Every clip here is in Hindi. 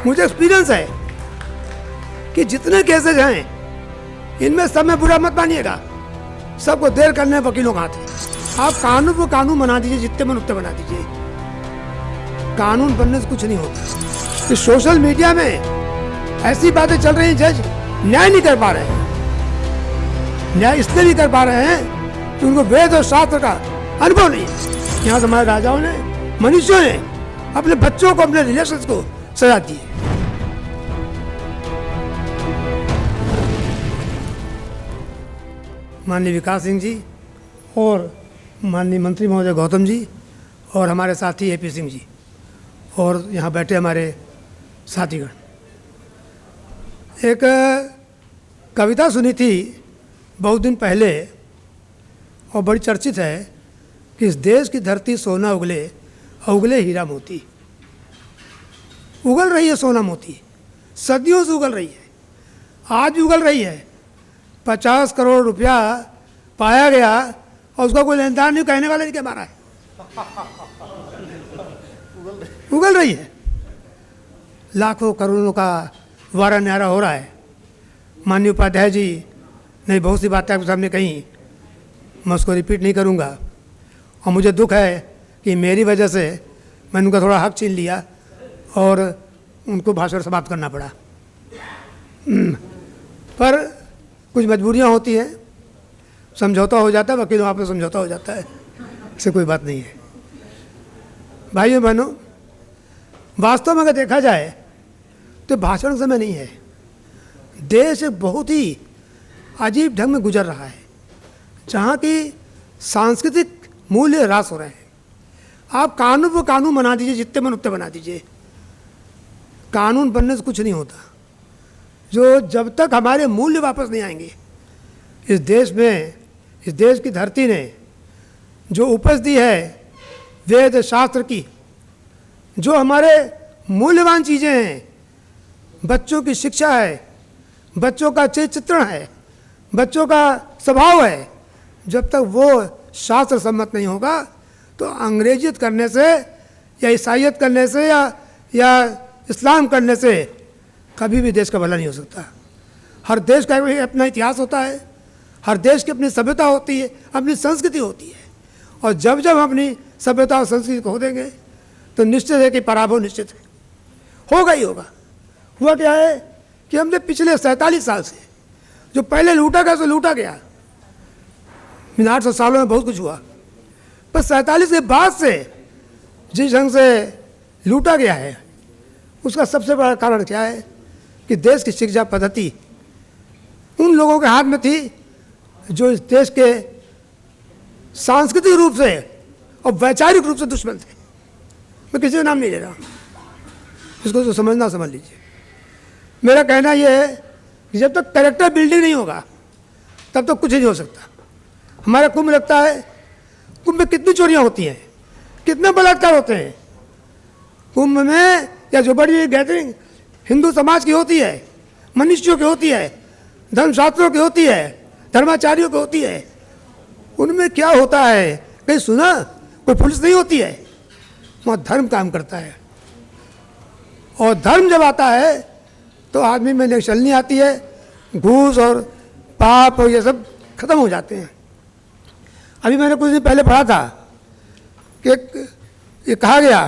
मुझे एक्सपीरियंस है कि जितने केसेज हैं इनमें सब में बुरा मत मानिएगा, सबको देर करने वकीलों का हाथ है। आप कानून को कानून बना दीजिए, जितने मन उतने बना दीजिए, कानून बनने से कुछ नहीं होता। इस सोशल मीडिया में ऐसी बातें चल रही हैं, जज न्याय नहीं कर पा रहे हैं। न्याय इसलिए नहीं कर पा रहे हैं कि उनको वेद और शास्त्र का अनुभव नहीं है। यहाँ हमारे राजाओं ने, मनुष्यों ने अपने बच्चों को, अपने रिलेशंस को सजा दी है। माननीय विकास सिंह जी और माननीय मंत्री महोदय गौतम जी और हमारे साथी एपी सिंह जी और यहाँ बैठे हमारे साथीगण, एक कविता सुनी थी बहुत दिन पहले और बड़ी चर्चित है कि इस देश की धरती सोना उगले, उगले हीरा मोती। उगल रही है सोना मोती, सदियों से उगल रही है, आज भी उगल रही है। 50 करोड़ रुपया पाया गया और उसका कोई लेनदार नहीं, कहने वाला नहीं क्या मारा है। उगल रही है, लाखों करोड़ों का वारा न्यारा हो रहा है। माननीय उपाध्याय जी ने बहुत सी बातें आपके सामने कही, मैं उसको रिपीट नहीं करूँगा। और मुझे दुख है कि मेरी वजह से मैंने उनका थोड़ा हक छीन लिया और उनको भाषण समाप्त करना पड़ा। पर कुछ मजबूरियाँ होती हैं, समझौता हो जाता है, वकीलों आप में समझौता हो जाता है, इससे कोई बात नहीं है। भाइयों बहनों, वास्तव में अगर देखा जाए तो भाषण समय नहीं है। देश एक बहुत ही अजीब ढंग में गुजर रहा है, जहाँ की सांस्कृतिक मूल्य ह्रास हो रहे हैं। आप कानून को कानून बना दीजिए, जितने मन उतने बना दीजिए, कानून बनने से कुछ नहीं होता। जो जब तक हमारे मूल्य वापस नहीं आएंगे, इस देश में, इस देश की धरती ने जो उपज दी है वेद शास्त्र की, जो हमारे मूल्यवान चीज़ें हैं, बच्चों की शिक्षा है, बच्चों का चित्रण है, बच्चों का स्वभाव है, जब तक वो शास्त्र सम्मत नहीं होगा तो अंग्रेजियत करने से या ईसाइयत करने से या इस्लाम करने से कभी भी देश का भला नहीं हो सकता। हर देश का अपना इतिहास होता है, हर देश की अपनी सभ्यता होती है, अपनी संस्कृति होती है, और जब जब हम अपनी सभ्यता और संस्कृति को खो देंगे तो निश्चित है कि पराभव निश्चित है, होगा ही होगा। हुआ क्या है कि हमने पिछले 47 साल से जो पहले लूटा गया सो लूटा गया। 800 सालों में बहुत कुछ हुआ, पर 47 के बाद से जिस ढंग से लूटा गया है उसका सबसे बड़ा कारण क्या है कि देश की शिक्षा पद्धति उन लोगों के हाथ में थी जो इस देश के सांस्कृतिक रूप से और वैचारिक रूप से दुश्मन थे। मैं किसी का नाम नहीं ले रहा, इसको तो समझना समझ लीजिए। मेरा कहना यह है कि जब तक कैरेक्टर बिल्डिंग नहीं होगा तब तक कुछ नहीं हो सकता। हमारा कुंभ लगता है, कुंभ में कितनी चोरियां होती हैं, कितने बलात्कार होते हैं कुंभ में, या जो बड़ी गैदरिंग हिंदू समाज की होती है, मनुष्यों की होती है, धर्मशास्त्रों की होती है, धर्माचार्यों की होती है, उनमें क्या होता है कहीं सुना? कोई पुलिस नहीं होती है, वहाँ धर्म काम करता है। और धर्म जब आता है तो आदमी में निश्चलनी आती है, घूस और पाप और ये सब खत्म हो जाते हैं। अभी मैंने कुछ दिन पहले पढ़ा था कि ये कहा गया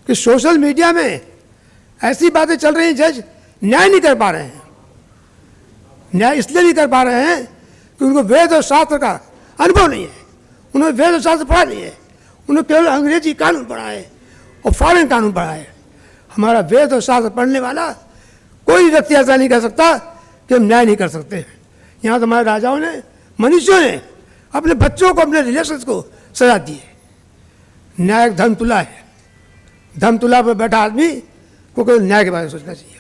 कि सोशल मीडिया में ऐसी बातें चल रही हैं, जज न्याय नहीं कर पा रहे हैं। न्याय इसलिए नहीं कर पा रहे हैं कि उनको वेद और शास्त्र का अनुभव नहीं है, उन्होंने वेद और शास्त्र पढ़ा नहीं है, उन्होंने केवल अंग्रेजी कानून पढ़ा है और फॉरेन कानून पढ़ा है। हमारा वेद और शास्त्र पढ़ने वाला कोई व्यक्ति ऐसा नहीं कह सकता कि हम न्याय नहीं कर सकते। यहाँ तो हमारे राजाओं ने, मनुष्यों ने अपने बच्चों को, अपने रिलेशंस को सजा दी है। न्याय एक धर्मतुला है, धर्मतुला पर बैठा आदमी को केवल न्याय के बारे में सोचना चाहिए।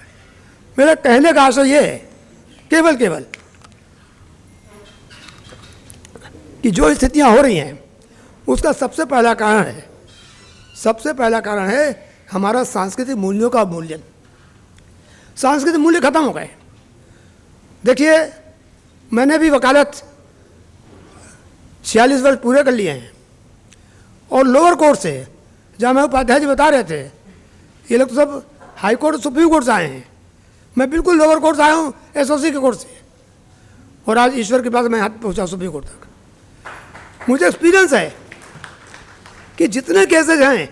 मेरा कहने का आशय ये है केवल कि जो स्थितियाँ हो रही हैं उसका सबसे पहला कारण है हमारा सांस्कृतिक मूल्यों का अवमूल्यन। सांस्कृतिक मूल्य खत्म हो गए। देखिए, मैंने भी वकालत 46 वर्ष पूरे कर लिए हैं और लोअर कोर्ट से, जहाँ मैं उपाध्याय जी बता रहे थे, ये लोग तो सब हाई कोर्ट सुप्रीम कोर्ट से आए हैं, मैं बिल्कुल लोअर कोर्ट से आया हूँ, एसओसी के कोर्ट से, और आज ईश्वर के पास मैं हाथ पहुँचा सुप्रीम कोर्ट तक। मुझे एक्सपीरियंस है कि जितने केसेज हैं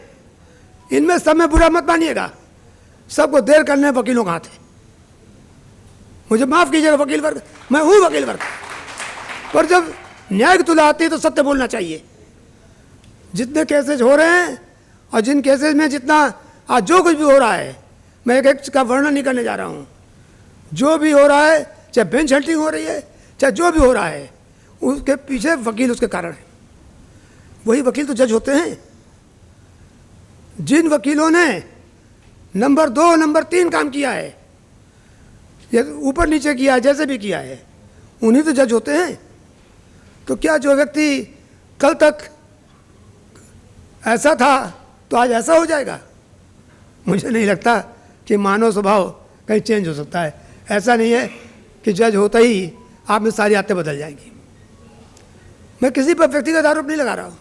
इनमें सब में बुरा मत मानिएगा, सबको देर करने वकीलों का हाथ है। मुझे माफ़ कीजिएगा वकील वर्ग, मैं हूँ वकील वर्ग, पर जब न्याय की तुला आती है तो सत्य बोलना चाहिए। जितने केसेज हो रहे हैं और जिन केसेज में जितना आज जो कुछ भी हो रहा है, मैं एक एक का वर्णन नहीं करने जा रहा हूँ। जो भी हो रहा है, चाहे बेंच हंटिंग हो रही है, चाहे जो भी हो रहा है, उसके पीछे वकील उसके कारण है। वही वकील तो जज होते हैं। जिन वकीलों ने नंबर 2 नंबर 3 काम किया है, या ऊपर नीचे किया है, जैसे भी किया है, उन्हीं तो जज होते हैं। तो क्या जो व्यक्ति कल तक ऐसा था तो आज ऐसा हो जाएगा? मुझे नहीं लगता कि मानव स्वभाव कहीं चेंज हो सकता है। ऐसा नहीं है कि जज होता ही आप में सारी आदतें बदल जाएंगी। मैं किसी पर व्यक्तिगत आरोप नहीं लगा रहा हूँ,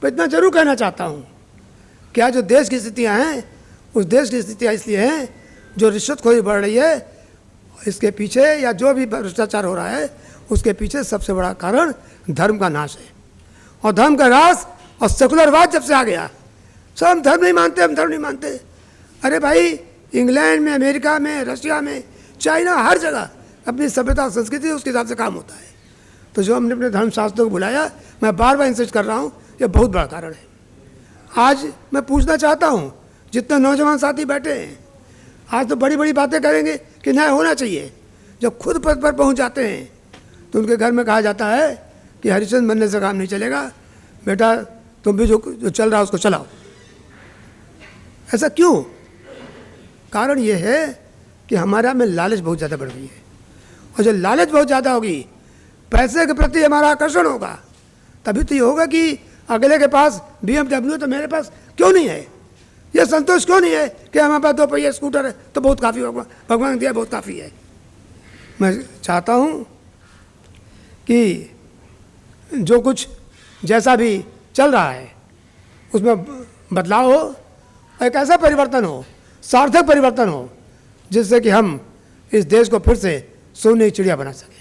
पर इतना जरूर कहना चाहता हूँ कि आज जो देश की स्थितियाँ हैं, उस देश की स्थितियाँ इसलिए हैं जो रिश्वतखोरी बढ़ रही है, इसके पीछे या जो भी भ्रष्टाचार हो रहा है उसके पीछे सबसे बड़ा कारण धर्म का नाश है। और धर्म का नाश और सेकुलरवाद जब से आ गया, सब हम धर्म नहीं मानते, हम धर्म नहीं मानते। अरे भाई, इंग्लैंड में, अमेरिका में, रशिया में, चाइना, हर जगह अपनी सभ्यता और संस्कृति उसके हिसाब से काम होता है। तो जो हमने अपने धर्मशास्त्रों को बुलाया, मैं बार बार इंसिस्ट कर रहा हूँ, ये बहुत बड़ा कारण है। आज मैं पूछना चाहता हूँ, जितने नौजवान साथी बैठे हैं, आज तो बड़ी बड़ी बातें करेंगे कि न्याय होना चाहिए। जब खुद पद पर पहुँच जाते हैं तो उनके घर में कहा जाता है कि हरिश्चंद्र बनने से काम नहीं चलेगा, बेटा तुम भी जो चल रहा है उसको चलाओ। ऐसा क्यों? कारण ये है कि हमारा में लालच बहुत ज़्यादा बढ़ गई है, और जब लालच बहुत ज़्यादा होगी, पैसे के प्रति हमारा आकर्षण होगा, तभी तो ये होगा कि अगले के पास BMW तो मेरे पास क्यों नहीं है? ये संतोष क्यों नहीं है कि हमारे पास 2 पहिया स्कूटर है तो बहुत काफ़ी, भगवान ने दिया बहुत काफ़ी है। मैं चाहता हूँ कि जो कुछ जैसा भी चल रहा है उसमें बदलाव हो, एक ऐसा परिवर्तन हो, सार्थक परिवर्तन हो, जिससे कि हम इस देश को फिर से सोने की चिड़िया बना सकें।